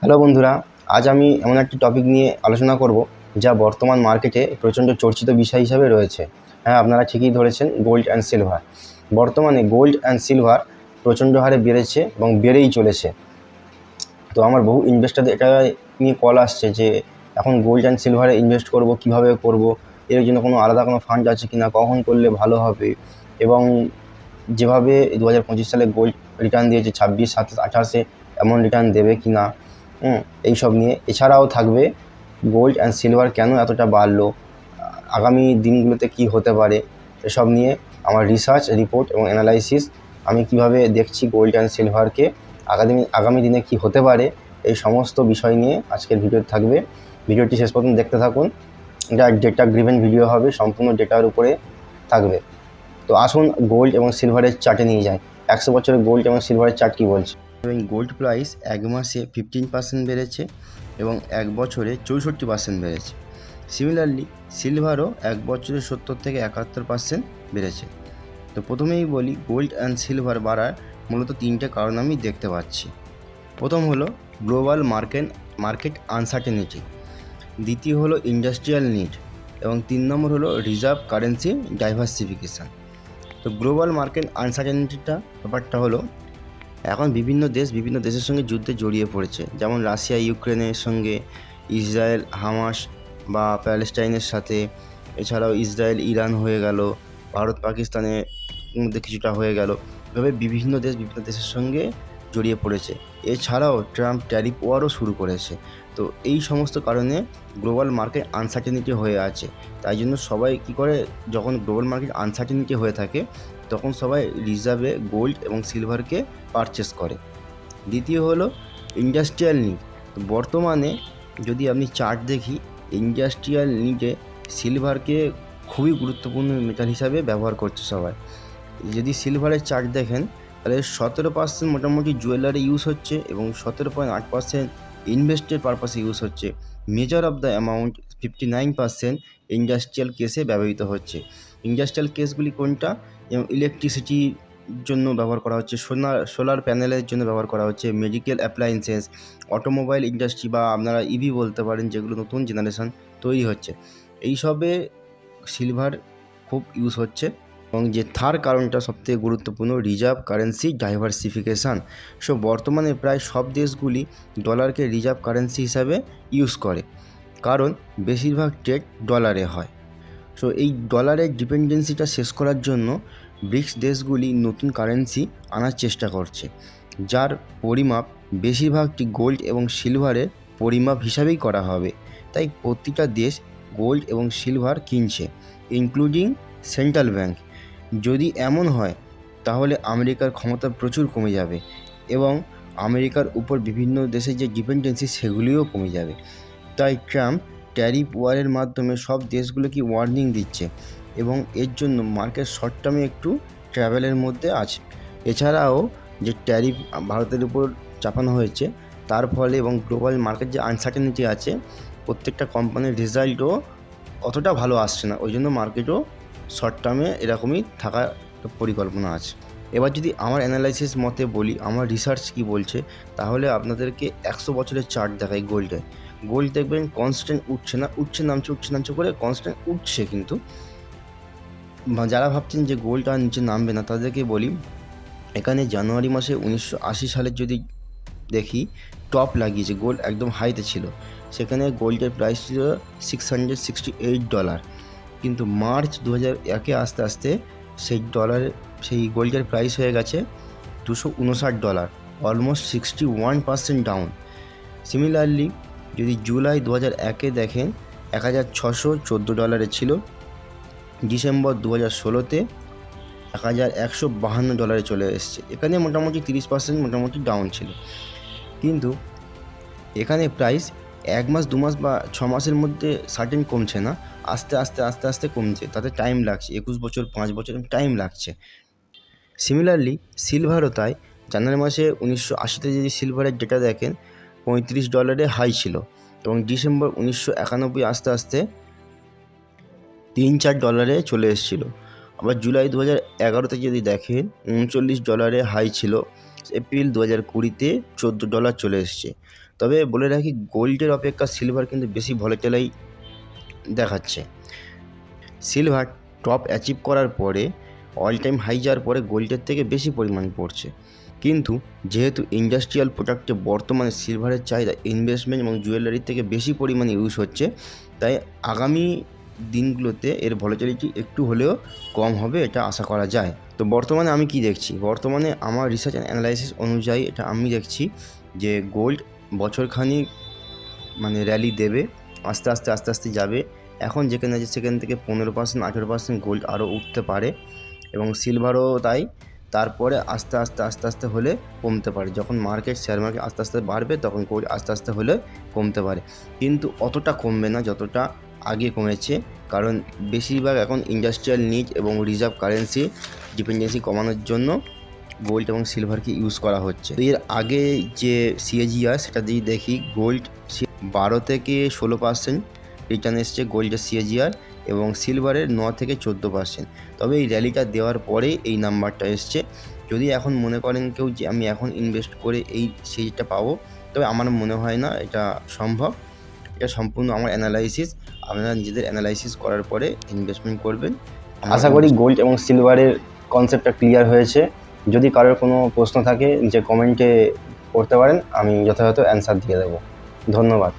Hello বন্ধুরা, আজ আমি এমন একটি টপিক নিয়ে আলোচনা করব যা বর্তমান মার্কেটে প্রচণ্ড চর্চিত বিষয় হিসাবে রয়েছে। হ্যাঁ, আপনারা ঠিকই ধরেছেন, গোল্ড অ্যান্ড সিলভার। বর্তমানে গোল্ড অ্যান্ড সিলভার প্রচণ্ড হারে বেড়েছে এবং বেড়েই চলেছে। তো আমার বহু ইনভেস্টরদের এটা নিয়ে কল আসছে যে এখন গোল্ড অ্যান্ড সিলভারে ইনভেস্ট করব, কীভাবে করব, এর জন্য কোনো আলাদা কোনো ফান্ড আছে কি না, কখন করলে ভালো হবে, এবং যেভাবে 2025 সালে গোল্ড রিটার্ন দিয়েছে 26, 27, 28-এ এমন রিটার্ন দেবে কি না, এইসব নিয়ে। এছাড়াও থাকবে গোল্ড অ্যান্ড সিলভার কেন এতটা বাড়লো, আগামী দিনগুলোতে কি হতে পারে, এসব নিয়ে আমার রিসার্চ রিপোর্ট এবং অ্যানালাইসিস, আমি কিভাবে দেখছি গোল্ড অ্যান্ড সিলভারকে, আগামী দিনে কি হতে পারে, এই সমস্ত বিষয় নিয়ে আজকের ভিডিও থাকবে। ভিডিওটি শেষ পর্যন্ত দেখতে থাকুন। এটা ডেটা ড্রিভেন ভিডিও হবে, সম্পূর্ণ ডেটার উপরে থাকবে। তো আসুন গোল্ড এবং সিলভারের চার্টে নিয়ে যাই। 100 বছরের গোল্ড এবং সিলভারের চার্ট কী বলছে। এবং গোল্ড প্রাইস এক মাসে 15% বেড়েছে এবং এক বছরে 64% বেড়েছে। সিমিলারলি সিলভারও এক বছরে 70 থেকে 71% বেড়েছে। তো প্রথমেই বলি, গোল্ড অ্যান্ড সিলভার বাড়ার মূলত তিনটে কারণ আমি দেখতে পাচ্ছি। প্রথম হলো গ্লোবাল মার্কেট আনসার্টেনিটি, দ্বিতীয় হলো ইন্ডাস্ট্রিয়াল নিড, এবং 3 নম্বর হলো রিজার্ভ কারেন্সি ডাইভার্সিফিকেশান। তো গ্লোবাল মার্কেট আনসার্টেনিটিটা ব্যাপারটা হলো, এখন বিভিন্ন দেশের সঙ্গে যুদ্ধে জড়িয়ে পড়েছে, যেমন রাশিয়া ইউক্রেনের সঙ্গে, ইসরায়েল হামাস বা প্যালেস্টাইনের সাথে, এছাড়াও ইসরায়েল ইরান হয়ে গেল, ভারত পাকিস্তানের মধ্যে কিছুটা হয়ে গেল। এভাবে বিভিন্ন দেশের সঙ্গে জড়িয়ে পড়েছে। এছাড়াও ট্রাম্প ট্যারিফ ওয়ারও শুরু করেছে। তো এই সমস্ত কারণে গ্লোবাল মার্কেট আনসার্টেনিটি হয়ে আছে। তাই জন্য সবাই কী করে, যখন গ্লোবাল মার্কেট আনসার্টেনিটি হয়ে থাকে তখন সবাই রিজার্ভে গোল্ড এবং সিলভারকে পারচেস করে। দ্বিতীয় হলো ইন্ডাস্ট্রিয়াল নিড। বর্তমানে যদি আপনি চার্ট দেখি, ইন্ডাস্ট্রিয়াল নিডে সিলভারকে খুবই গুরুত্বপূর্ণ মেটাল হিসাবে ব্যবহার করছে সবাই। যদি সিলভারের চার্ট দেখেন তাহলে 17% মোটামুটি জুয়েলারি ইউজ হচ্ছে এবং 17.8% ইনভেস্টের পারপাসে ইউজ হচ্ছে। Major of the amount 59% industrial কেসে ব্যবহৃত হচ্ছে। ইন্ডাস্ট্রিয়াল কেসগুলি কোনটা? যেমন ইলেকট্রিসিটির জন্য ব্যবহার করা হচ্ছে, সোলার প্যানেলের জন্য ব্যবহার করা হচ্ছে, মেডিকেল অ্যাপ্লায়েন্সেস, অটোমোবাইল ইন্ডাস্ট্রি বা আপনারা ইভি বলতে পারেন, যেগুলো নতুন জেনারেশন তৈরি হচ্ছে, এইসবে সিলভার খুব ইউজ হচ্ছে। এবং যে থার্ড কারণটা সবথেকে গুরুত্বপূর্ণ, রিজার্ভ কারেন্সি ডাইভার্সিফিকেশান। সো বর্তমানে প্রায় সব দেশগুলি ডলারকে রিজার্ভ কারেন্সি হিসাবে ইউজ করে, কারণ বেশিরভাগ ট্রেড ডলারে হয়। সো এই ডলারের ডিপেন্ডেন্সিটা শেষ করার জন্য ব্রিক্স দেশগুলি নতুন কারেন্সি আনার চেষ্টা করছে, যার পরিমাপ বেশিরভাগটি গোল্ড এবং সিলভারের পরিমাপ হিসাবেই করা হবে। তাই প্রতিটা দেশ গোল্ড এবং সিলভার কিনছে, ইনক্লুডিং সেন্ট্রাল ব্যাঙ্ক। যদি এমন হয় তাহলে আমেরিকার ক্ষমতা প্রচুর কমে যাবে এবং আমেরিকার উপর বিভিন্ন দেশের যে ডিপেন্ডেন্সি সেগুলিও কমে যাবে। তাই ট্রাম্প ট্যারিফ ওয়ারের মাধ্যমে সব দেশগুলোকে ওয়ার্নিং দিচ্ছে এবং এর জন্য মার্কেট শর্ট টার্মে একটু ট্র্যাভেলের মধ্যে আছে। এছাড়াও যে ট্যারিফ ভারতের উপর চাপানো হয়েছে তার ফলে এবং গ্লোবাল মার্কেট যে আনসার্টেনিটি আছে, প্রত্যেকটা কোম্পানির রেজাল্টও অতটা ভালো আসছে না, ওই জন্য মার্কেটও শর্ট টার্মে এরকমই থাকার পরিকল্পনা আছে। এবার যদি আমার অ্যানালাইসিস মতে বলি, আমার রিসার্চ কি বলছে, তাহলে আপনাদেরকে 100 বছরের চার্ট দেখাই গোল্ডে। গোল্ড দেখবেন কনস্ট্যান্ট উঠছে না, উঠছে নামছে করে কনস্ট্যান্ট উঠছে। কিন্তু যারা ভাবছেন যে গোল্ড আর নিচে নামবে না, তাদেরকে বলি, এখানে জানুয়ারি মাসে 1980 সালের যদি দেখি, টপ লাগিয়েছে, গোল্ড একদম হাইতে ছিল, সেখানে গোল্ডের প্রাইস ছিল $668। কিন্তু মার্চ 2001-এ আস্তে আস্তে সেই গোল্ডের প্রাইস হয়ে গেছে $259, অলমোস্ট 61% ডাউন। সিমিলারলি যদি জুলাই 2001-এ দেখেন, $1614 ছিল, ডিসেম্বর 2016-তে $1152 চলে এসছে। এখানে মোটামুটি 30% মোটামুটি ডাউন ছিল। কিন্তু এখানে প্রাইস 1 মাস 2 মাস বা 6 মাসের মধ্যে সার্টেন কমছে না, আস্তে আস্তে কমছে। তাতে টাইম লাগছে, 21 বছর 5 বছর টাইম লাগছে। সিমিলারলি সিলভারও তাই। জানুয়ারি মাসে 1980-তে যদি সিলভারের ডেটা দেখেন, $35 হাই ছিল এবং ডিসেম্বর 1991 আস্তে আস্তে $3-4 চলে এসেছিলো। আবার জুলাই 2011-তে যদি দেখেন, $39 হাই ছিল, এপ্রিল 2020-তে $14 চলে এসছে। তবে বলে রাখি গোল্ডের অপেক্ষা সিলভার কিন্তু বেশি ভলেটাইল দেখাচ্ছে। সিলভার টপ অ্যাচিভ করার পরে অল টাইম হাই যাওয়ার পরে গোল্ডের থেকে বেশি পরিমাণ পড়ছে, কিন্তু যেহেতু ইন্ডাস্ট্রিয়াল প্রোডাক্টে বর্তমানে সিলভারের চাহিদা ইনভেস্টমেন্ট এবং জুয়েলারির থেকে বেশি পরিমাণে ইউজ হচ্ছে, তাই আগামী দিনগুলোতে এর ভলেটিলিটি একটু হলেও কম হবে, এটা আশা করা যায়। তো বর্তমানে আমি কি দেখছি, বর্তমানে আমার রিসার্চ অ্যান্ড অ্যানালাইসিস অনুযায়ী এটা আমি দেখছি যে গোল্ড বছরখানিক মানে র্যালি দেবে, আস্তে আস্তে যাবে। এখন যেখানে আছে সেখান থেকে 15% 18% গোল্ড আরও উঠতে পারে, এবং সিলভারও তাই। তারপরে আস্তে আস্তে হলে কমতে পারে। যখন শেয়ার মার্কেট আস্তে আস্তে বাড়বে, তখন গোল্ড আস্তে আস্তে হলে কমতে পারে, কিন্তু অতটা কমবে না যতটা আগে কমেছে, কারণ বেশিরভাগ এখন ইন্ডাস্ট্রিয়াল নিড এবং রিজার্ভ কারেন্সি ডিপেন্ডেন্সি কমানোর জন্য গোল্ড এবং সিলভারকে ইউজ করা হচ্ছে। এর আগে যে সিএজিআর সেটা দিয়ে দেখি গোল্ড 12 থেকে 16% রিটার্ন এসছে গোল্ডের সিএজিআর, এবং সিলভারের 9 থেকে 14%। তবে এই র্যালিটা দেওয়ার পরে এই নাম্বারটা এসছে। যদি এখন মনে করেন কেউ যে আমি এখন ইনভেস্ট করে এই সিএজিটা পাবো, তবে আমার মনে হয় না এটা সম্ভব। এটা সম্পূর্ণ আমার অ্যানালাইসিস, আপনারা নিজেদের অ্যানালাইসিস করার পরে ইনভেস্টমেন্ট করবেন। আশা করি গোল্ড এবং সিলভারের কনসেপ্টটা ক্লিয়ার হয়েছে। যদি কারোর কোনো প্রশ্ন থাকে যে কমেন্টে করতে পারেন, আমি যথাযথ অ্যান্সার দিয়ে দেবো। ধন্যবাদ।